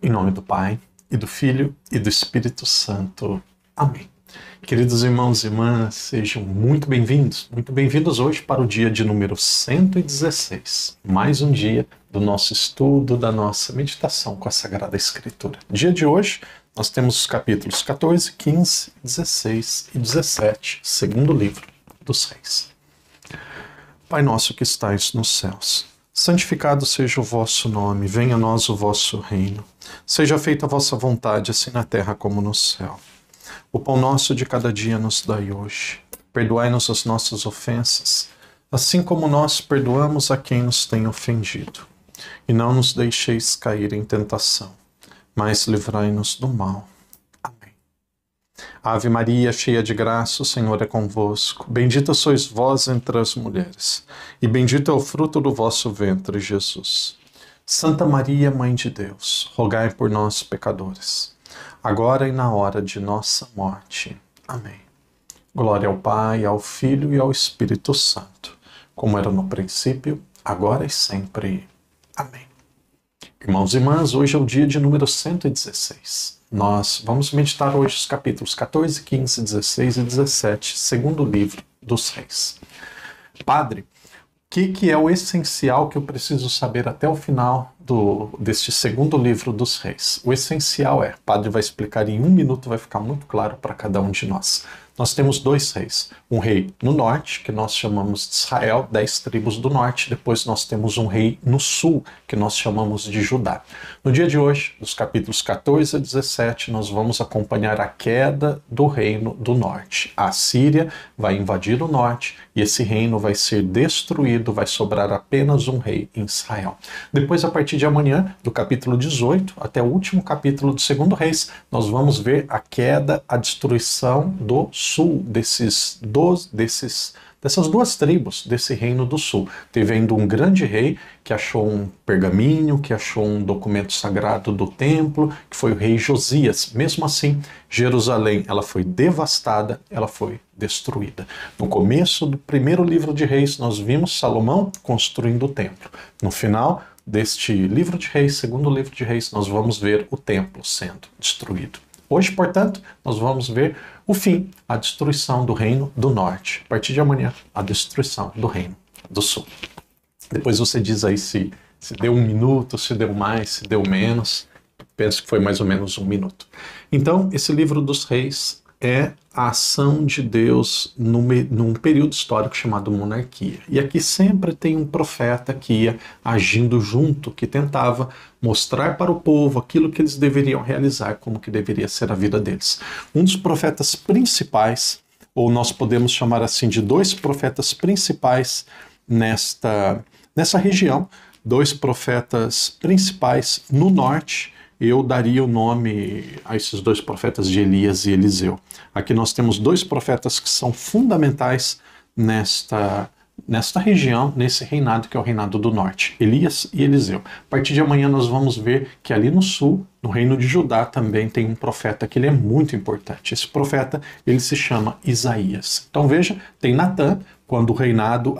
Em nome do Pai, e do Filho, e do Espírito Santo. Amém. Queridos irmãos e irmãs, sejam muito bem-vindos hoje para o dia de número 116. Mais um dia do nosso estudo, da nossa meditação com a Sagrada Escritura. No dia de hoje, nós temos os capítulos 14, 15, 16 e 17, segundo livro dos Reis. Pai nosso que estais nos céus, santificado seja o vosso nome, venha a nós o vosso reino. Seja feita a vossa vontade, assim na terra como no céu. O pão nosso de cada dia nos dai hoje. Perdoai-nos as nossas ofensas, assim como nós perdoamos a quem nos tem ofendido. E não nos deixeis cair em tentação, mas livrai-nos do mal. Amém. Ave Maria, cheia de graça, o Senhor é convosco. Bendita sois vós entre as mulheres, e bendito é o fruto do vosso ventre, Jesus. Santa Maria, Mãe de Deus, rogai por nós, pecadores, agora e na hora de nossa morte. Amém. Glória ao Pai, ao Filho e ao Espírito Santo, como era no princípio, agora e sempre. Amém. Irmãos e irmãs, hoje é o dia de número 116. Nós vamos meditar hoje os capítulos 14, 15, 16 e 17, segundo livro dos Reis. Padre, o que é o essencial que eu preciso saber até o final deste segundo livro dos Reis? O essencial é, o padre vai explicar em 1 minuto, vai ficar muito claro para cada um de nós. Nós temos 2 reis, um rei no norte, que nós chamamos de Israel, 10 tribos do norte, depois nós temos um rei no sul, que nós chamamos de Judá. No dia de hoje, dos capítulos 14 a 17, nós vamos acompanhar a queda do reino do norte. A Síria vai invadir o norte e esse reino vai ser destruído, vai sobrar apenas um rei em Israel. Depois, a partir de amanhã, do capítulo 18 até o último capítulo do segundo Reis, nós vamos ver a queda, a destruição do sul, dessas 2 tribos desse reino do sul. Teve ainda um grande rei que achou um pergaminho, que achou um documento sagrado do templo, que foi o rei Josias. Mesmo assim, Jerusalém ela foi devastada, ela foi destruída. No começo do primeiro livro de Reis, nós vimos Salomão construindo o templo. No final deste livro de Reis, segundo livro de Reis, nós vamos ver o templo sendo destruído. Hoje, portanto, nós vamos ver o fim, a destruição do reino do norte. A partir de amanhã, a destruição do reino do sul. Depois você diz aí se deu 1 minuto, se deu mais, se deu menos. Penso que foi mais ou menos 1 minuto. Então, esse livro dos Reis é a ação de Deus num período histórico chamado monarquia. E aqui sempre tem um profeta que ia agindo junto, que tentava mostrar para o povo aquilo que eles deveriam realizar, como que deveria ser a vida deles. Um dos profetas principais, ou nós podemos chamar assim de 2 profetas principais nessa região, 2 profetas principais no norte. Eu daria o nome a esses 2 profetas de Elias e Eliseu. Aqui nós temos 2 profetas que são fundamentais nesta região, nesse reinado que é o reinado do norte, Elias e Eliseu. A partir de amanhã nós vamos ver que ali no sul, no reino de Judá, também tem um profeta que ele é muito importante. Esse profeta, ele se chama Isaías. Então veja, tem Natã, quando o reinado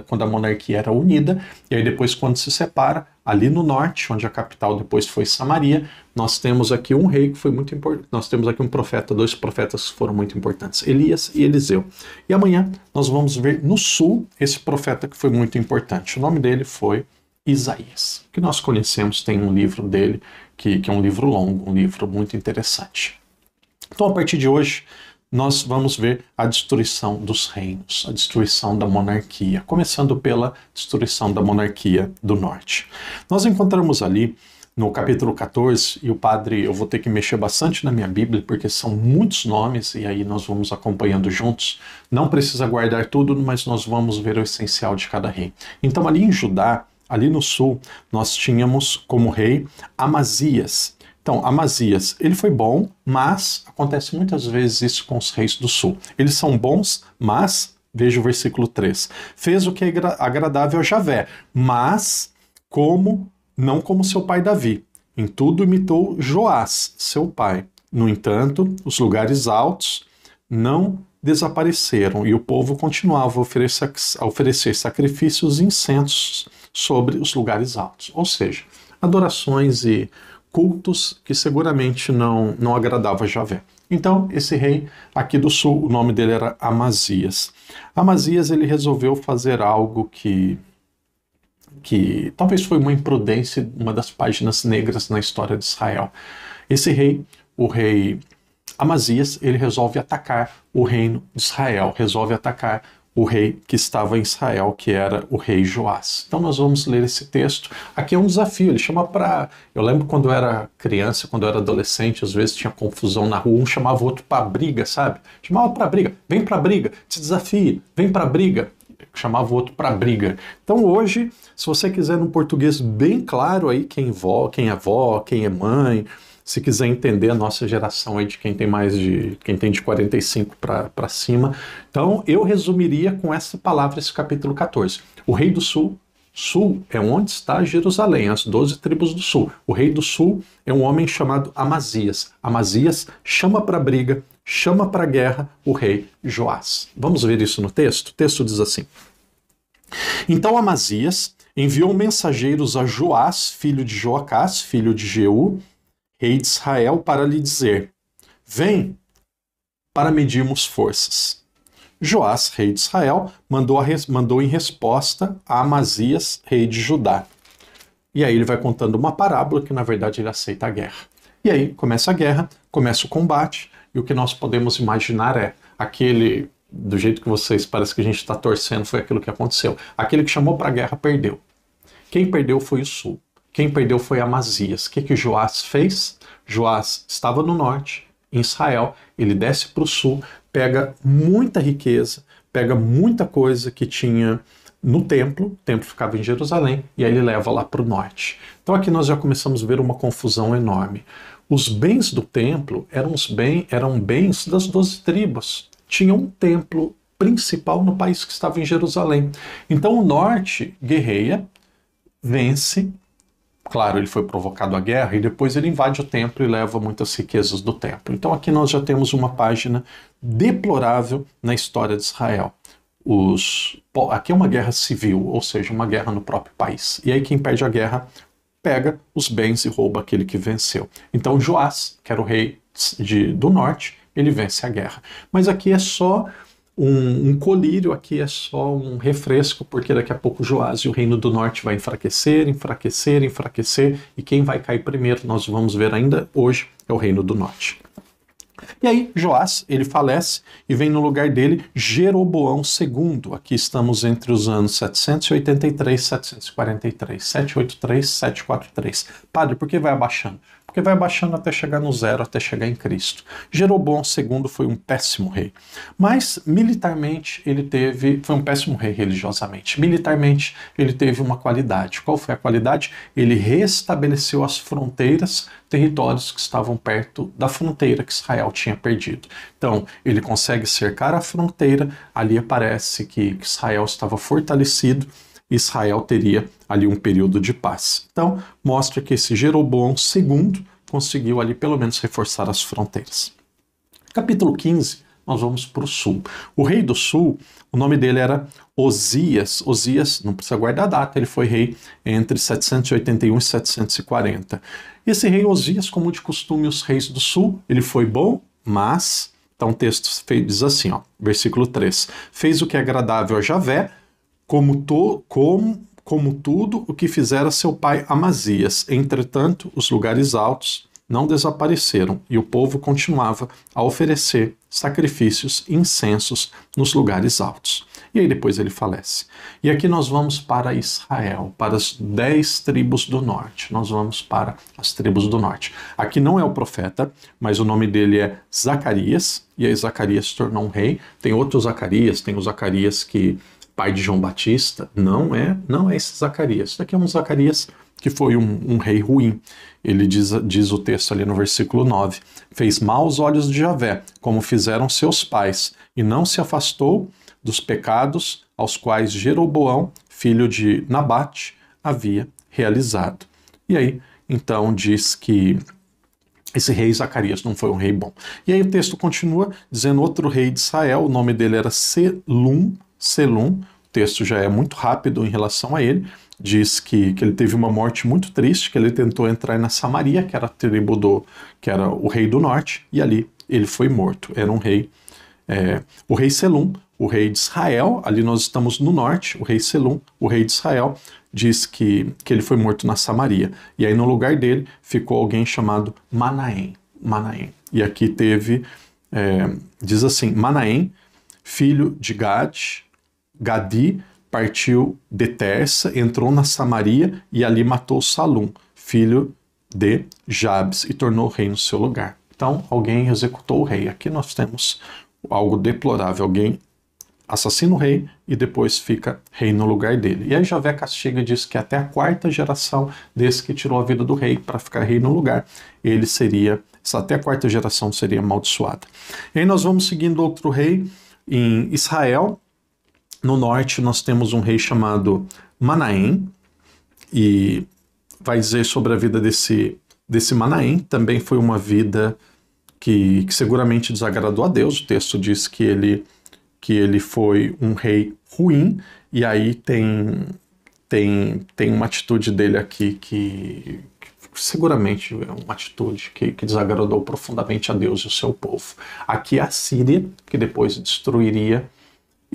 quando a monarquia era unida, e aí depois quando se separa, ali no norte, onde a capital depois foi Samaria, nós temos aqui um rei que foi muito importante, nós temos aqui um profeta, 2 profetas que foram muito importantes, Elias e Eliseu. E amanhã nós vamos ver no sul esse profeta que foi muito importante. O nome dele foi Isaías, que nós conhecemos, tem um livro dele, que é um livro longo, um livro muito interessante. Então, a partir de hoje, nós vamos ver a destruição dos reinos, a destruição da monarquia, começando pela destruição da monarquia do norte. Nós encontramos ali no capítulo 14, e o padre, eu vou ter que mexer bastante na minha Bíblia, porque são muitos nomes, e aí nós vamos acompanhando juntos. Não precisa guardar tudo, mas nós vamos ver o essencial de cada rei. Então ali em Judá, ali no sul, nós tínhamos como rei Amazias. Então, Amazias, ele foi bom, mas acontece muitas vezes isso com os reis do sul. Eles são bons, mas, veja o versículo 3, fez o que é agradável a Javé, mas não como seu pai Davi. Em tudo imitou Joás, seu pai. No entanto, os lugares altos não desapareceram e o povo continuava a oferecer sacrifícios e incensos sobre os lugares altos. Ou seja, adorações e cultos que seguramente não agradavam a Javé. Então, esse rei aqui do sul, o nome dele era Amazias. Amazias, ele resolveu fazer algo que talvez foi uma imprudência, uma das páginas negras na história de Israel. Esse rei, o rei Amazias, ele resolve atacar o reino de Israel, resolve atacar o rei que estava em Israel, que era o rei Joás. Então nós vamos ler esse texto. Aqui é um desafio, ele chama para... Eu lembro quando eu era criança, quando eu era adolescente, às vezes tinha confusão na rua, um chamava o outro para briga, sabe? Chamava para briga, vem para briga, te desafie, vem para briga. Chamava o outro para briga. Então hoje, se você quiser num português bem claro aí, quem é avó, quem é mãe, se quiser entender a nossa geração aí de quem tem de 45 para cima. Então, eu resumiria com essa palavra esse capítulo 14. O rei do sul, sul é onde está Jerusalém, as 12 tribos do sul. O rei do sul é um homem chamado Amazias. Amazias chama para briga, chama para guerra o rei Joás. Vamos ver isso no texto? O texto diz assim: Então Amazias enviou mensageiros a Joás, filho de Joacás, filho de Jeú, rei de Israel, para lhe dizer: Vem, para medirmos forças. Joás, rei de Israel, mandou em resposta a Amazias, rei de Judá. E aí ele vai contando uma parábola que, na verdade, ele aceita a guerra. E aí começa a guerra, começa o combate, e o que nós podemos imaginar é aquele, do jeito que vocês parece que a gente está torcendo, foi aquilo que aconteceu. Aquele que chamou para a guerra perdeu. Quem perdeu foi o sul. Quem perdeu foi Amazias. O que Joás fez? Joás estava no norte, em Israel, ele desce para o sul, pega muita riqueza, pega muita coisa que tinha no templo, o templo ficava em Jerusalém, e aí ele leva lá para o norte. Então aqui nós já começamos a ver uma confusão enorme. Os bens do templo eram bens das 12 tribos. Tinha um templo principal no país que estava em Jerusalém. Então o norte guerreia, vence. Claro, ele foi provocado à guerra e depois ele invade o templo e leva muitas riquezas do templo. Então aqui nós já temos uma página deplorável na história de Israel. Aqui é uma guerra civil, ou seja, uma guerra no próprio país. E aí quem perde a guerra pega os bens e rouba aquele que venceu. Então Joás, que era o rei do norte, ele vence a guerra. Mas aqui é só um colírio, aqui é só um refresco, porque daqui a pouco Joás e o reino do norte vai enfraquecer, enfraquecer, enfraquecer, e quem vai cair primeiro, nós vamos ver ainda hoje, é o reino do norte. E aí Joás, ele falece e vem no lugar dele Jeroboão II. Aqui estamos entre os anos 783 e 743. 783, 743. Padre, por que vai abaixando? Porque vai abaixando até chegar no zero, até chegar em Cristo. Jeroboão II foi um péssimo rei. Mas militarmente foi um péssimo rei religiosamente. Militarmente ele teve uma qualidade. Qual foi a qualidade? Ele restabeleceu as fronteiras, territórios que estavam perto da fronteira que Israel tinha perdido. Então, ele consegue cercar a fronteira, ali aparece que Israel estava fortalecido, Israel teria ali um período de paz. Então, mostra que esse Jeroboão II conseguiu ali pelo menos reforçar as fronteiras. Capítulo 15, nós vamos para o sul. O rei do sul, o nome dele era Osias. Osias, não precisa guardar a data, ele foi rei entre 781 e 740. Esse rei Osias, como de costume os reis do sul, ele foi bom, mas... Então o texto diz assim, ó, versículo 3. Fez o que é agradável a Javé, como tudo o que fizera seu pai Amazias. Entretanto, os lugares altos não desapareceram, e o povo continuava a oferecer sacrifícios e incensos nos lugares altos. E aí depois ele falece. E aqui nós vamos para Israel, para as 10 tribos do norte. Nós vamos para as tribos do norte. Aqui não é o profeta, mas o nome dele é Zacarias, e aí Zacarias se tornou um rei. Tem outro Zacarias, tem o Zacarias que... pai de João Batista, não é esse Zacarias. Isso daqui é um Zacarias que foi um rei ruim. Ele diz o texto ali no versículo 9, fez mal aos olhos de Javé, como fizeram seus pais, e não se afastou dos pecados aos quais Jeroboão, filho de Nabate, havia realizado. E aí, então, diz que esse rei Zacarias não foi um rei bom. E aí o texto continua dizendo outro rei de Israel, o nome dele era Selum, texto já é muito rápido em relação a ele. Diz que ele teve uma morte muito triste, que ele tentou entrar na Samaria, que era a tribo que era o rei do norte, e ali ele foi morto. Era um rei, o rei Selum, o rei de Israel. Ali nós estamos no norte, o rei Selum, o rei de Israel, diz que ele foi morto na Samaria. E aí no lugar dele ficou alguém chamado Manaém. E aqui teve, diz assim, Manaém, filho de Gadi, partiu de Terça, entrou na Samaria e ali matou Salum, filho de Jabes, e tornou rei no seu lugar. Então, alguém executou o rei. Aqui nós temos algo deplorável. Alguém assassina o rei e depois fica rei no lugar dele. E aí Javé castiga e diz que até a 4ª geração desse que tirou a vida do rei para ficar rei no lugar, ele seria, até a 4ª geração seria amaldiçoada. E aí nós vamos seguindo outro rei em Israel. No norte nós temos um rei chamado Manaém, e vai dizer sobre a vida desse Manaém. Também foi uma vida que seguramente desagradou a Deus. O texto diz que ele foi um rei ruim, e aí tem uma atitude dele aqui que seguramente é uma atitude que desagradou profundamente a Deus e o seu povo. Aqui a Síria, que depois destruiria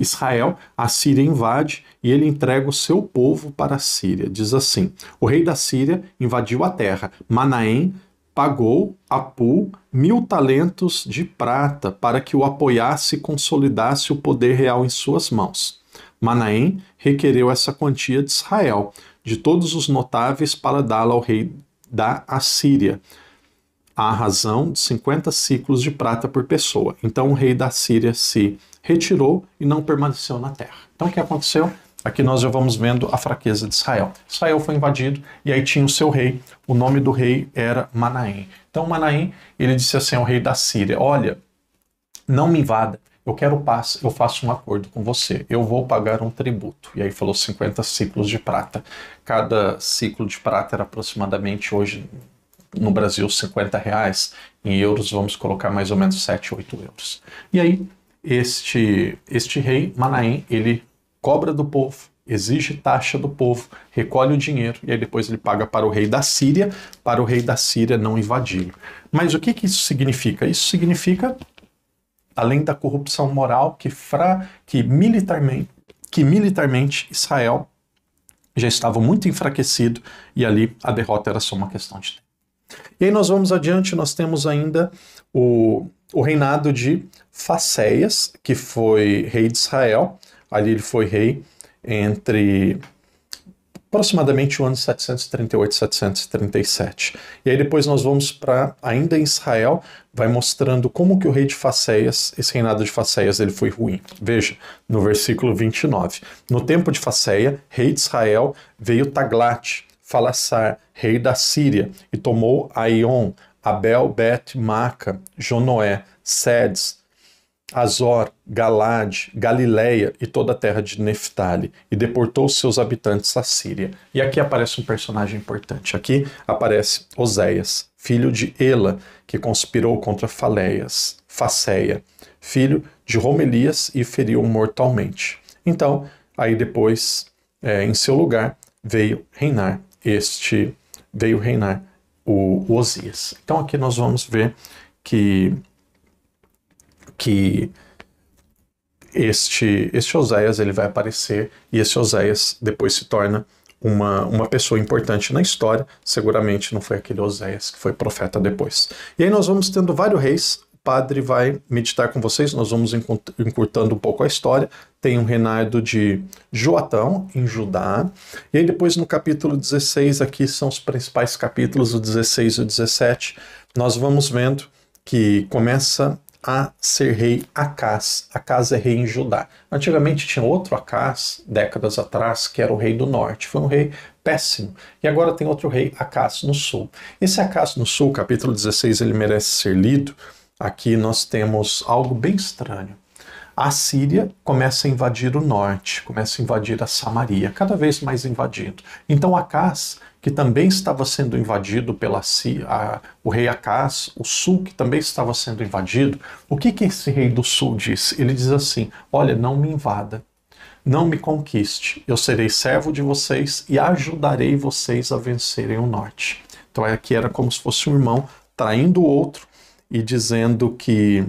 Israel, a Síria invade e ele entrega o seu povo para a Síria. Diz assim: o rei da Síria invadiu a terra. Manaém pagou a Pul 1000 talentos de prata para que o apoiasse e consolidasse o poder real em suas mãos. Manaém requereu essa quantia de Israel, de todos os notáveis, para dá-la ao rei da Assíria, à razão de 50 ciclos de prata por pessoa. Então o rei da Síria se retirou e não permaneceu na terra. Então o que aconteceu? Aqui nós já vamos vendo a fraqueza de Israel. Israel foi invadido e aí tinha o seu rei. O nome do rei era Manaém. Então Manaém, ele disse assim ao rei da Síria: olha, não me invada, eu quero paz, eu faço um acordo com você, eu vou pagar um tributo. E aí falou 50 ciclos de prata. Cada ciclo de prata era aproximadamente, hoje no Brasil, R$50. Em euros vamos colocar mais ou menos 7, 8 euros. E aí este rei Manaém, ele cobra do povo, exige taxa do povo, recolhe o dinheiro e aí depois ele paga para o rei da Síria, para o rei da Síria não invadi-lo. Mas o que isso significa? Isso significa, além da corrupção moral, que militarmente Israel já estava muito enfraquecido e ali a derrota era só uma questão de tempo. E aí nós vamos adiante, nós temos ainda o reinado de Facéias, que foi rei de Israel. Ali ele foi rei entre aproximadamente o ano 738 e 737. E aí depois nós vamos para, ainda em Israel, vai mostrando como que o rei de Facéias, esse reinado de Facéias, ele foi ruim. Veja, no versículo 29. No tempo de Facéia, rei de Israel, veio Taglat, Falassar, rei da Síria, e tomou Aion, Abel, Bet-Maca, Jonoé, Sedes, Azor, Galade, Galileia e toda a terra de Neftali, e deportou seus habitantes à Síria. E aqui aparece um personagem importante. Aqui aparece Oséias, filho de Ela, que conspirou contra Facéia, filho de Romelias, e feriu mortalmente. Então, aí depois, em seu lugar, veio reinar o Osias. Então aqui nós vamos ver que este Oséias, ele vai aparecer, e esse Oséias depois se torna uma pessoa importante na história. Seguramente não foi aquele Oséias que foi profeta depois. E aí nós vamos tendo vários reis. O padre vai meditar com vocês, nós vamos encurtando um pouco a história. Tem um reinado de Joatão em Judá, e aí depois no capítulo 16, aqui são os principais capítulos, o 16 e o 17, nós vamos vendo que começa a ser rei Acás. Acás é rei em Judá. Antigamente tinha outro Acás, décadas atrás, que era o rei do norte. Foi um rei péssimo. E agora tem outro rei, Acás, no sul. Esse Acás no sul, capítulo 16, ele merece ser lido. Aqui nós temos algo bem estranho. A Síria começa a invadir o norte, começa a invadir a Samaria, cada vez mais invadido. Então Acás, que também estava sendo invadido pela Síria, o rei Acás, o sul, que também estava sendo invadido, o que esse rei do sul diz? Ele diz assim: olha, não me invada, não me conquiste. Eu serei servo de vocês e ajudarei vocês a vencerem o norte. Então aqui era como se fosse um irmão traindo o outro e dizendo que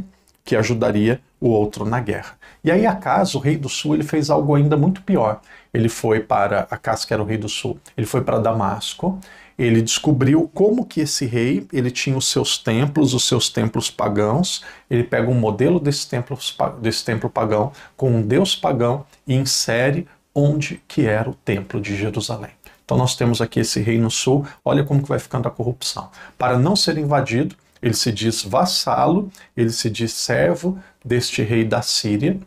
ajudaria o outro na guerra. E aí Acas, o rei do sul, ele fez algo ainda muito pior. Ele foi para, Acas, que era o rei do sul, ele foi para Damasco, ele descobriu como que esse rei, ele tinha os seus templos pagãos, ele pega um modelo desse templo pagão com um deus pagão e insere onde que era o templo de Jerusalém. Então nós temos aqui esse rei no sul, olha como que vai ficando a corrupção. Para não ser invadido, ele se diz vassalo, ele se diz servo deste rei da Síria.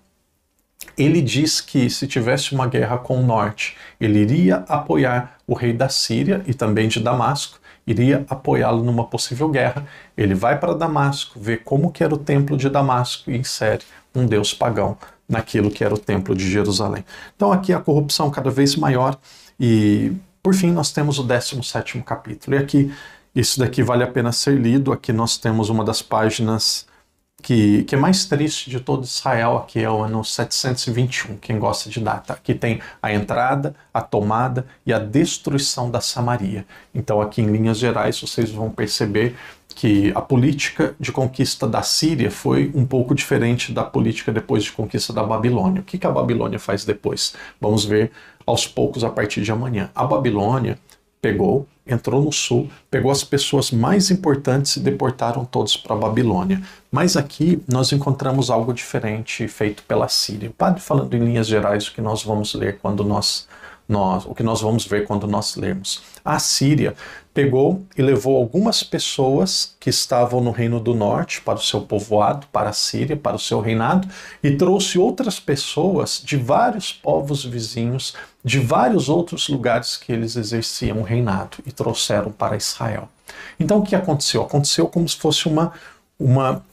Ele diz que se tivesse uma guerra com o norte, ele iria apoiar o rei da Síria e também de Damasco, iria apoiá-lo numa possível guerra. Ele vai para Damasco, vê como que era o templo de Damasco e insere um deus pagão naquilo que era o templo de Jerusalém. Então aqui a corrupção cada vez maior e, por fim, nós temos o 17º capítulo. E aqui, isso daqui vale a pena ser lido. Aqui nós temos uma das páginas que é mais triste de todo Israel, aqui é o ano 721, quem gosta de data. Aqui tem a entrada, a tomada e a destruição da Samaria. Então aqui em linhas gerais vocês vão perceber que a política de conquista da Síria foi um pouco diferente da política depois de conquista da Babilônia. O que a Babilônia faz depois? Vamos ver aos poucos a partir de amanhã. A Babilônia entrou no sul, pegou as pessoas mais importantes e deportaram todos para a Babilônia. Mas aqui nós encontramos algo diferente feito pela Síria. O padre falando em linhas gerais o que nós vamos ler quando o que nós vamos ver quando nós lermos. A Síria pegou e levou algumas pessoas que estavam no Reino do Norte para o seu povoado, para a Síria, para o seu reinado, e trouxe outras pessoas de vários povos vizinhos, de vários outros lugares que eles exerciam o reinado, e trouxeram para Israel. Então o que aconteceu? Aconteceu como se fosse uma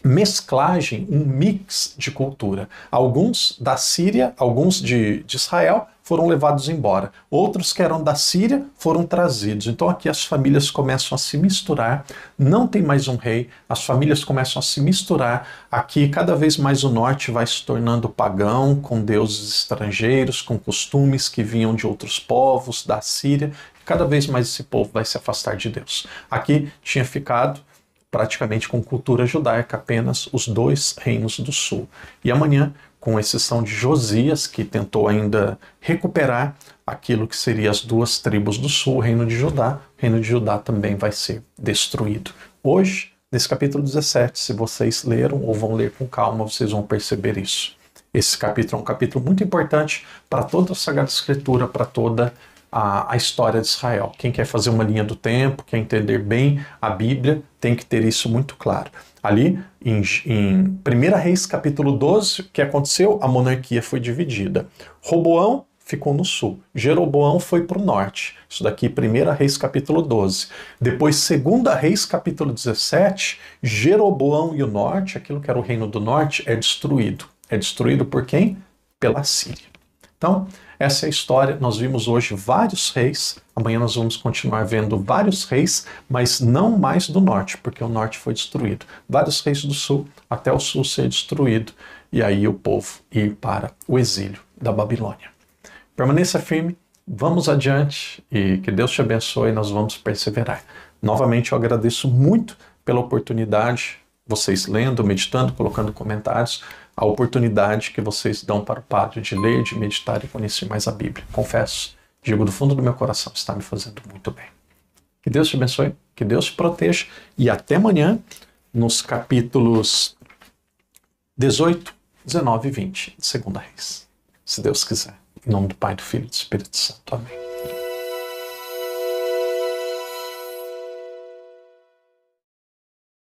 mesclagem, um mix de cultura. Alguns da Síria, alguns de Israel foram levados embora. Outros que eram da Síria foram trazidos. Então aqui as famílias começam a se misturar. Não tem mais um rei. As famílias começam a se misturar. Aqui cada vez mais o norte vai se tornando pagão, com deuses estrangeiros, com costumes que vinham de outros povos, da Síria. Cada vez mais esse povo vai se afastar de Deus. Aqui tinha ficado praticamente com cultura judaica, apenas os dois reinos do sul. E amanhã, com exceção de Josias, que tentou ainda recuperar aquilo que seria as duas tribos do sul, o reino de Judá também vai ser destruído. Hoje, nesse capítulo 17, se vocês leram ou vão ler com calma, vocês vão perceber isso. Esse capítulo é um capítulo muito importante para toda a Sagrada Escritura, para toda a história de Israel. Quem quer fazer uma linha do tempo, quer entender bem a Bíblia, tem que ter isso muito claro. Ali, em 1 Reis, capítulo 12, o que aconteceu? A monarquia foi dividida. Roboão ficou no sul. Jeroboão foi para o norte. Isso daqui, 1 Reis, capítulo 12. Depois, 2 Reis, capítulo 17, Jeroboão e o norte, aquilo que era o reino do norte, é destruído. É destruído por quem? Pela Síria. Então, essa é a história. Nós vimos hoje vários reis. Amanhã nós vamos continuar vendo vários reis, mas não mais do norte, porque o norte foi destruído. Vários reis do sul, até o sul ser destruído, e aí o povo ir para o exílio da Babilônia. Permaneça firme, vamos adiante, e que Deus te abençoe, nós vamos perseverar. Novamente eu agradeço muito pela oportunidade, vocês lendo, meditando, colocando comentários, a oportunidade que vocês dão para o padre de ler, de meditar e conhecer mais a Bíblia. Confesso, digo do fundo do meu coração, está me fazendo muito bem. Que Deus te abençoe, que Deus te proteja e até amanhã nos capítulos 18, 19 e 20 de 2 Reis. Se Deus quiser. Em nome do Pai, do Filho e do Espírito Santo. Amém.